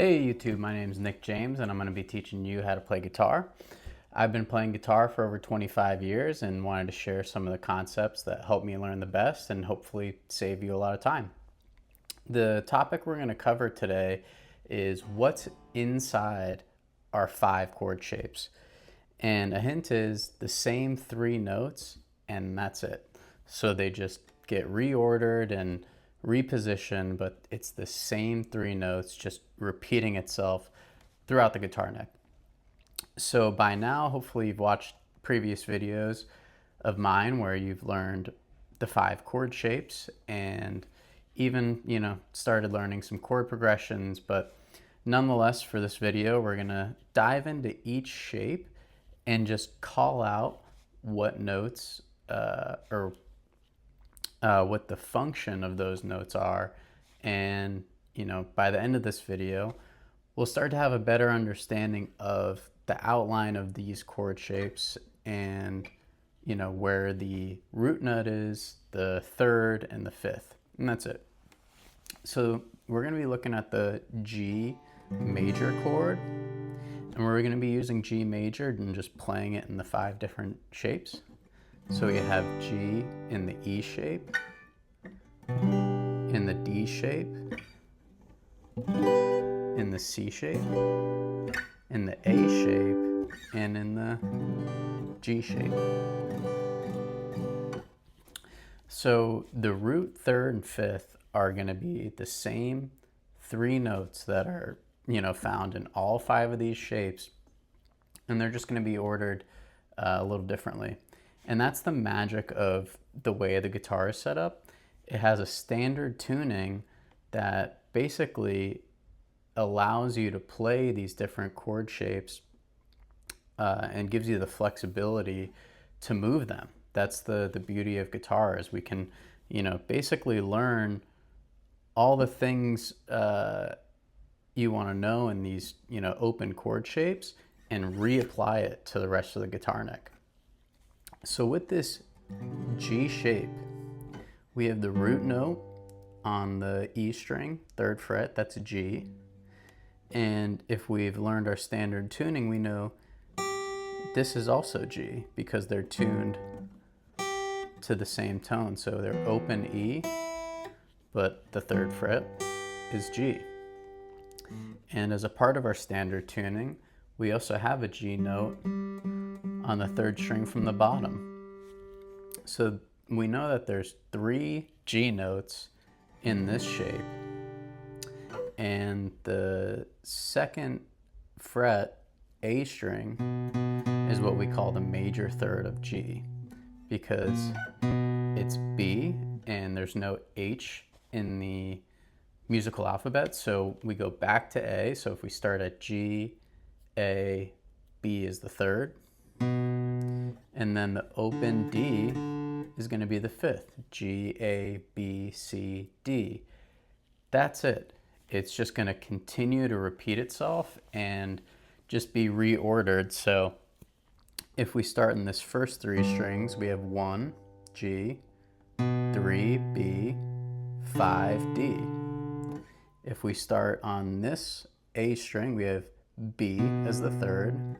Hey YouTube, my name is Nick James and I'm going to be teaching you how to play guitar. I've been playing guitar for over 25 years and wanted to share some of the concepts that help me learn the best and hopefully save you a lot of time. The topic we're going to cover today is what's inside our 5 chord shapes. And a hint is the same 3 notes and that's it. So they just get reordered and repositioned, but it's the same 3 notes just repeating itself throughout the guitar neck. So by now, hopefully you've watched previous videos of mine where you've learned the 5 chord shapes and even, started learning some chord progressions. But nonetheless, for this video, we're gonna dive into each shape and just call out what notes what the function of those notes are. And by the end of this video, we'll start to have a better understanding of the outline of these chord shapes and where the root note is, the 3rd and the 5th, and that's it. So we're going to be looking at the G major chord, and we're going to be using G major and just playing it in the 5 different shapes. So we have G in the E shape, in the D shape, in the C shape, in the A shape, and in the G shape. So the root, 3rd, and 5th are going to be the same 3 notes that are found in all 5 of these shapes, and they're just going to be ordered a little differently. And that's the magic of the way the guitar is set up. It has a standard tuning that basically allows you to play these different chord shapes and gives you the flexibility to move them. That's the beauty of guitar, is we can basically learn all the things you want to know in these open chord shapes and reapply it to the rest of the guitar neck. So with this G shape, we have the root note on the E string, 3rd fret, that's a G. And if we've learned our standard tuning, we know this is also G because they're tuned to the same tone. So they're open E, but the 3rd fret is G. And as a part of our standard tuning, we also have a G note on the 3rd string from the bottom. So we know that there's 3 G notes in this shape, and the 2nd fret A string is what we call the major 3rd of G because it's B and there's no H in the musical alphabet, so we go back to A. So if we start at G, A, B is the 3rd, and then the open D is going to be the 5th, G, A, B, C, D. That's it. It's just going to continue to repeat itself and just be reordered. So if we start in this first 3 strings, we have 1, G, 3, B, 5, D. If we start on this A string, we have B as the 3rd,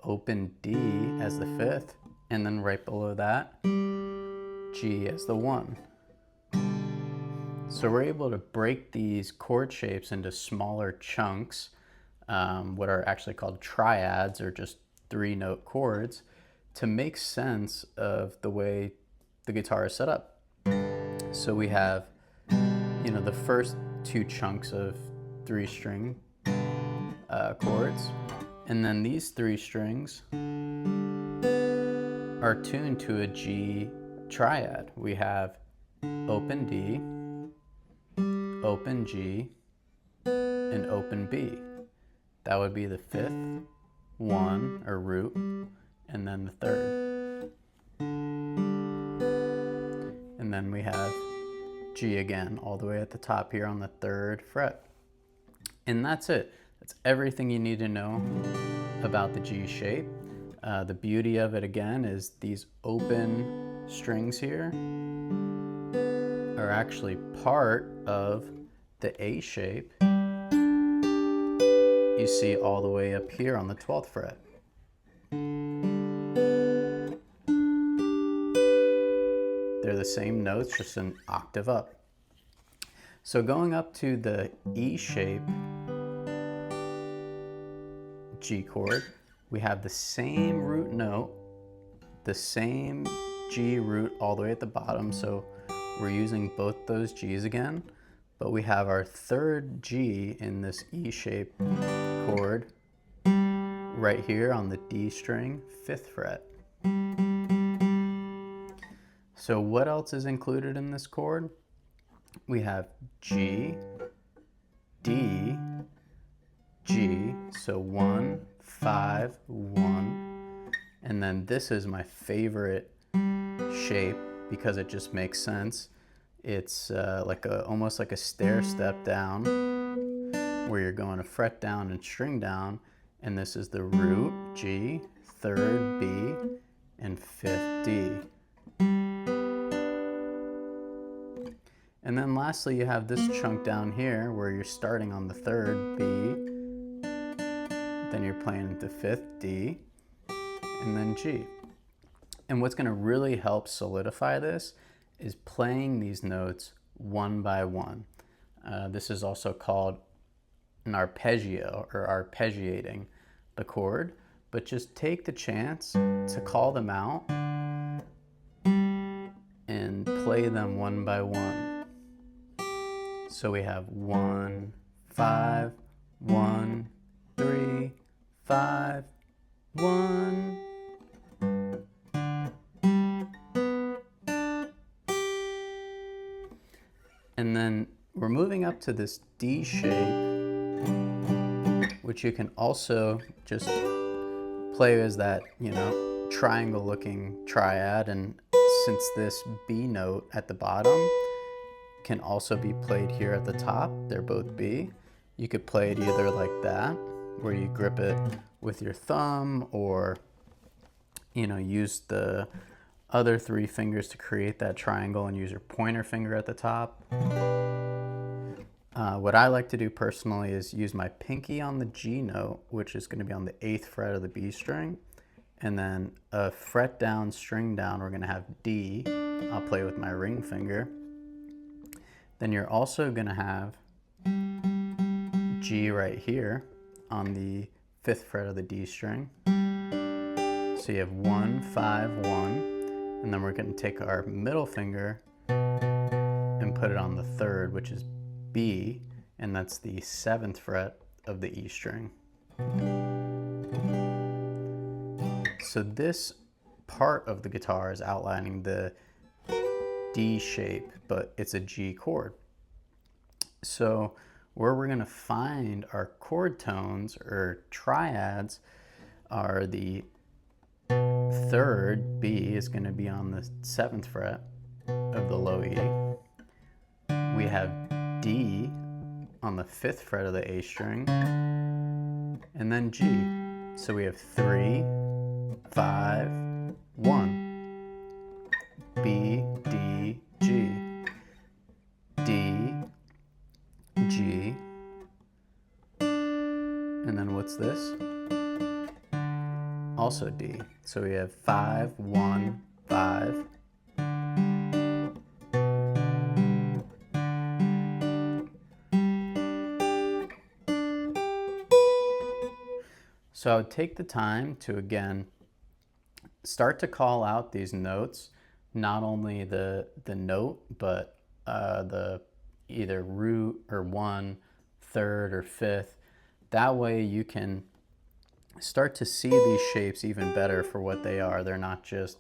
open D as the 5th, and then right below that, G as the 1. So we're able to break these chord shapes into smaller chunks, what are actually called triads, or just 3-note chords, to make sense of the way the guitar is set up. So we have, the first 2 chunks of 3-string chords, and then these 3 strings are tuned to a G triad. We have open D, open G, and open B. That would be the 5th, 1, or root, and then the 3rd. And then we have G again, all the way at the top here on the 3rd fret. And that's it. That's everything you need to know about the G shape. The beauty of it, again, is these open strings here are actually part of the A shape, you see all the way up here on the 12th fret. They're the same notes, just an octave up. So going up to the E shape G chord, we have the same root note, the same G root all the way at the bottom, so we're using both those G's again, but we have our third G in this E shape chord right here on the D string, 5th fret. So what else is included in this chord? We have G, D, G, so 1, 5, 1, and then this is my favorite shape because it just makes sense. It's like almost like a stair step down where you're going a fret down and string down, and this is the root G, 3rd B, and 5th D. And then lastly, you have this chunk down here where you're starting on the 3rd B, then you're playing into 5th D, and then G. And what's going to really help solidify this is playing these notes one by one. This is also called an arpeggio, or arpeggiating the chord, but just take the chance to call them out and play them one by one. So we have 1, 5, 1, 3, 5, 1. And then we're moving up to this D shape, which you can also just play as that, triangle looking triad. And since this B note at the bottom can also be played here at the top, they're both B, you could play it either like that, where you grip it with your thumb, or use the other 3 fingers to create that triangle and use your pointer finger at the top. What I like to do personally is use my pinky on the G note, which is going to be on the 8th fret of the B string, and then a fret down, string down, we're going to have D. I'll play with my ring finger. Then you're also going to have G right here on the 5th fret of the D string. So you have 1, 5, 1, and then we're going to take our middle finger and put it on the 3rd, which is B, and that's the 7th fret of the E string. So this part of the guitar is outlining the D shape, but it's a G chord. So where we're going to find our chord tones or triads are the 3rd B is going to be on the 7th fret of the low E. We have D on the 5th fret of the A string, and then G. So we have 3, 5, 1. B, D, G. D, G. And then what's this? Also D. So we have 5, 1, 5. So I would take the time to, again, start to call out these notes, not only the note, but the either root or 1, 3rd, or 5th. That way you can start to see these shapes even better for what they are. They're not just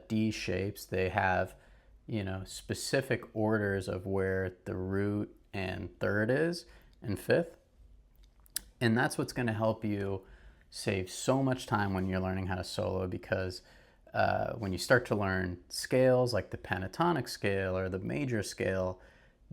D shapes. They have, specific orders of where the root and 3rd is and 5th. And that's what's going to help you save so much time when you're learning how to solo, because when you start to learn scales like the pentatonic scale or the major scale,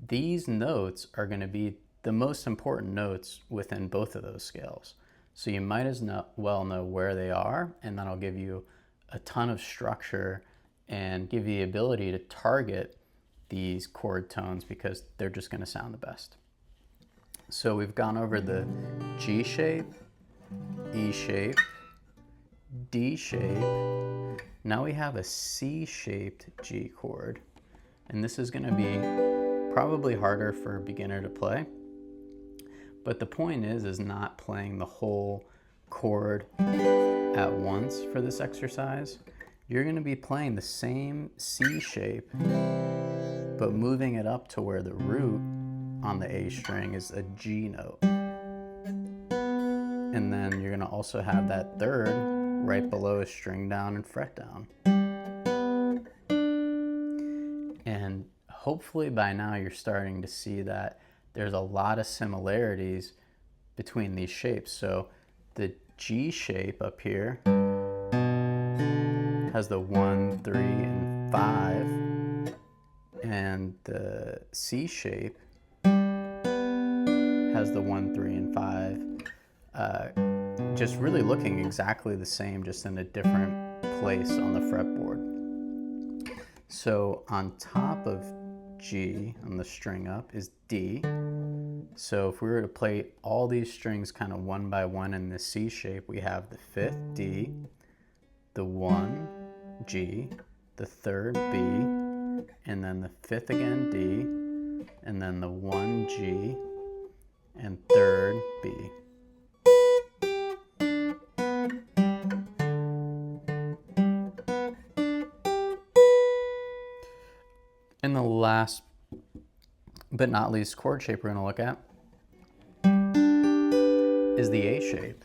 these notes are going to be the most important notes within both of those scales. So you might as well know where they are, and that'll give you a ton of structure and give you the ability to target these chord tones because they're just going to sound the best. So we've gone over the G shape, E shape, D shape. Now we have a C-shaped G chord. And this is going to be probably harder for a beginner to play. But the point is not playing the whole chord at once for this exercise. You're going to be playing the same C shape, but moving it up to where the root on the A string is a G note. And then you're going to also have that third right below a string down and fret down. And hopefully by now you're starting to see that there's a lot of similarities between these shapes. So the G shape up here has the 1, 3, and 5, and the C shape has the 1, 3, and 5, just really looking exactly the same, just in a different place on the fretboard. So on top of G, on the string up, is D. So if we were to play all these strings kind of one by one in the C shape, we have the 5th D, the 1 G, the 3rd B, and then the 5th again D, and then the 1 G, and 3rd B. And the last but not least chord shape we're going to look at is the A shape.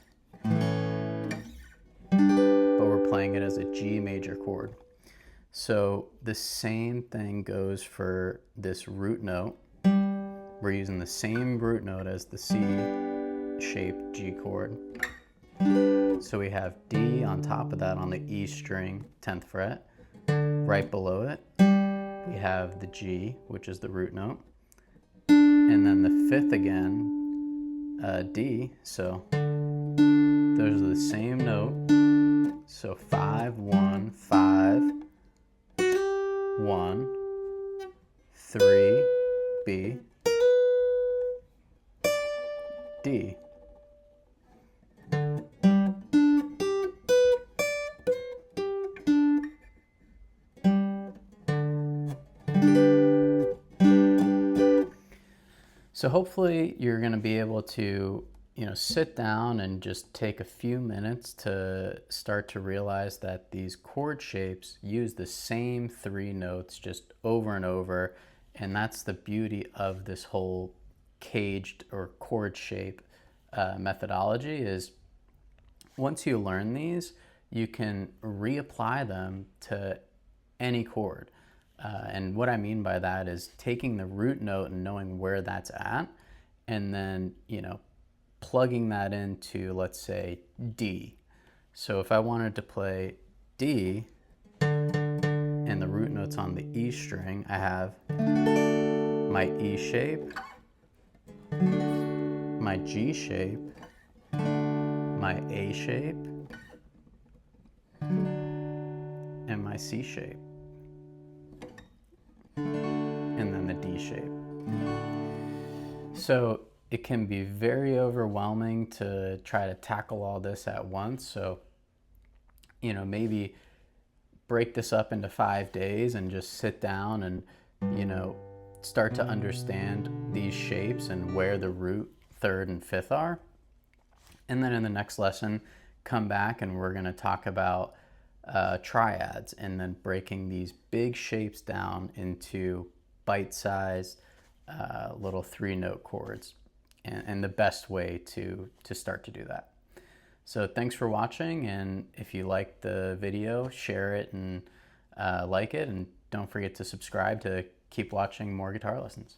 But we're playing it as a G major chord. So the same thing goes for this root note. We're using the same root note as the C-shaped G chord. So we have D on top of that on the E string, 10th fret. Right below it, we have the G, which is the root note. And then the 5th again, D. So those are the same note. So 5, 1, 5, 1, 3, B, D. So hopefully you're going to be able to, sit down and just take a few minutes to start to realize that these chord shapes use the same 3 notes just over and over. And that's the beauty of this whole caged or chord shape methodology, is once you learn these, you can reapply them to any chord. And what I mean by that is taking the root note and knowing where that's at, and then, plugging that into, let's say, D. So if I wanted to play D and the root note's on the E string, I have my E shape, my G shape, my A shape, and my C shape. And then the D shape. So it can be very overwhelming to try to tackle all this at once. So, maybe break this up into 5 days and just sit down and, start to understand these shapes and where the root, 3rd, and 5th are. And then in the next lesson, come back and we're going to talk about triads, and then breaking these big shapes down into bite-sized little 3-note chords, and the best way to start to do that. So thanks for watching, and if you liked the video, share it and like it, and don't forget to subscribe to keep watching more guitar lessons.